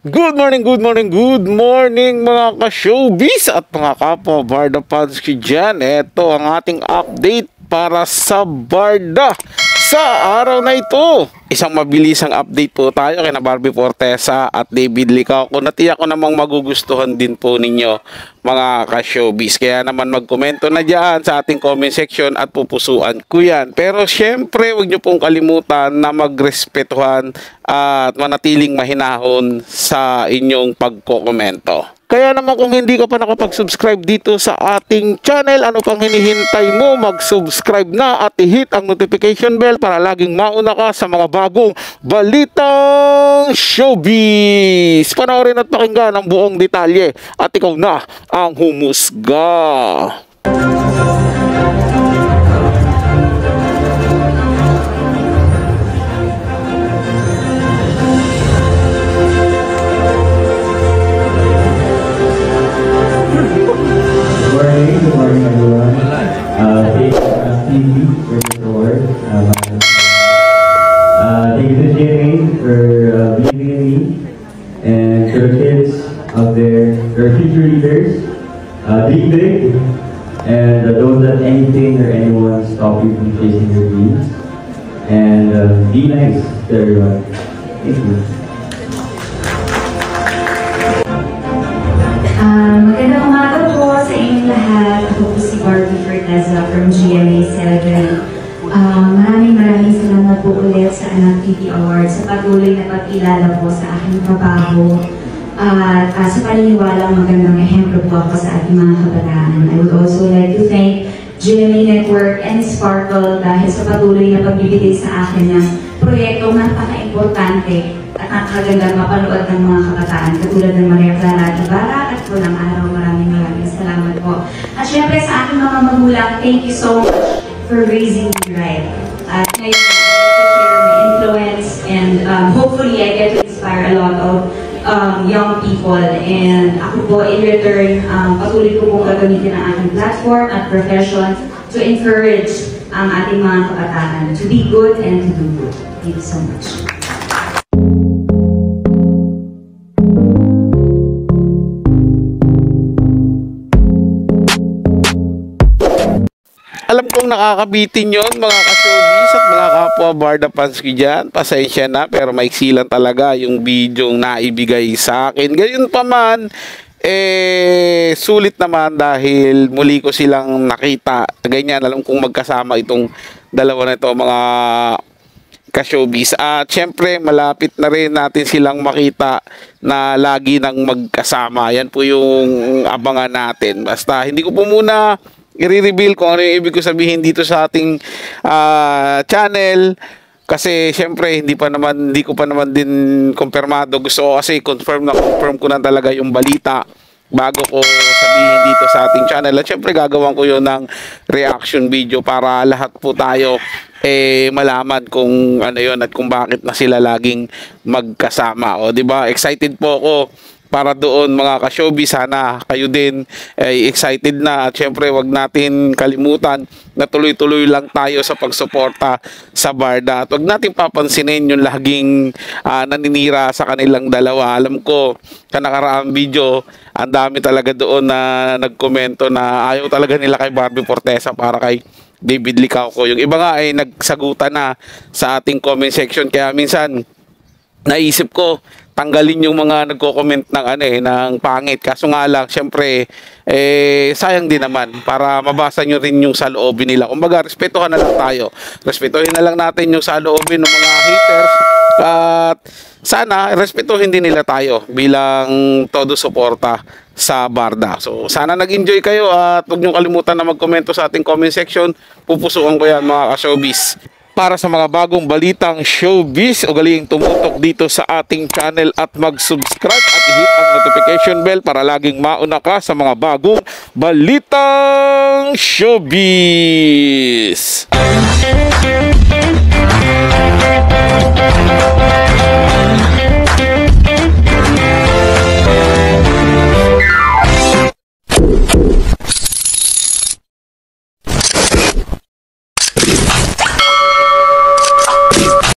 Good morning mga ka-showbiz at mga kapwa Barda fans ko dyan. Ito ang ating update para sa Barda sa araw na ito. Isang mabilisang update po tayo kay Barbie Fortesa at David Licao. Kung natiyak ko namang magugustuhan din po ninyo mga ka-showbiz. Kaya naman magkomento na dyan sa ating comment section at pupusuan ko yan. Pero syempre huwag nyo pong kalimutan na magrespetuhan at manatiling mahinahon sa inyong pagkokomento. Kaya naman kung hindi ka pa nakapag-subscribe dito sa ating channel, ano pang hinihintay mo? Mag-subscribe na at i-hit ang notification bell para laging mauna ka sa mga bagong balitang showbiz. Panoorin at pakinggan ang buong detalye at ikaw na ang humusga. Good morning everyone. Thank you for the award. Thank you to Jimmy for believing in me, and to the kids out there, their future leaders. Dream big, and don't let anything or anyone stop you from chasing your dreams. And be nice to everyone. Thank you. Magandang umaga po sa inyong lahat. Ako po si Barbie Fortesa from GMA7. Maraming salamat po ulit sa Anak TV Awards sa patuloy na pagkilala po sa aking trabaho at sa paniniwalang magandang ehemplo po ako sa ating mga kabataan. I would also like to thank GMA Network and Sparkle dahil sa patuloy na pagbibigay sa akin ng proyektong napaka-importante at nakakagandang mapanood ng mga kabataan katulad ng Maria Clara Ibarra at Pulang Araw. Maraming salamat po. At syempre sa aking mga magulang, thank you so much for raising me right. At ngayon, I get to share my influence and hopefully I get to inspire a lot of young people. And ako po, in return, patuloy ko pong gagamitin ang aking platform at profession to encourage ang ating mga kabataan to be good and to do good. Thank you so much. Alam kong nakakabitin yon mga ka-showbiz at mga kapwa Barda fans ko dyan. Pasensya na pero maiksi lang talaga yung video na naibigay sa akin. Gayun pa man, sulit naman dahil muli ko silang nakita. Ganyan, alam kong magkasama itong dalawa na ito mga ka-showbiz. At syempre malapit na rin natin silang makita na lagi nang magkasama. Yan po yung abangan natin. Basta hindi ko po muna i-reveal kung ano yung ibig ko sabihin dito sa ating channel kasi syempre hindi ko pa naman din kumpirmado. Gusto ko kasi confirm ko na talaga yung balita bago ko sabihin dito sa ating channel. At syempre gagawin ko yun ng reaction video para lahat po tayo malaman kung ano yun at kung bakit na sila laging magkasama. O di ba? Excited po ako para doon mga ka-showbiz. Sana kayo din ay excited na. At syempre wag natin kalimutan na tuloy-tuloy lang tayo sa pagsuporta sa Barda. At wag natin papansinin yung laging naninira sa kanilang dalawa. Alam ko sa nakaraang video ang dami talaga doon na nagkomento na ayaw talaga nila kay Barbie Fortesa para kay David Licao ko. Yung iba nga ay nagsagutan na sa ating comment section. Kaya minsan naisip ko tanggalin yung mga nagko-comment ng ng pangit. Kaso nga lang, syempre sayang din naman para mabasa nyo rin yung saloobin nila. Kumbaga, respetuhan na lang tayo. Respetuhin na lang natin yung saloobin ng mga haters at sana respetuhin din nila tayo bilang todo suporta sa Barda. So, sana nag-enjoy kayo at huwag nyo kalimutan na mag-komento sa ating comment section. Pupusuan ko yan mga ka-showbiz. Para sa mga bagong balitang showbiz, ugaling tumutok dito sa ating channel at mag-subscribe at i-hit ang notification bell para laging mauna ka sa mga bagong balitang showbiz.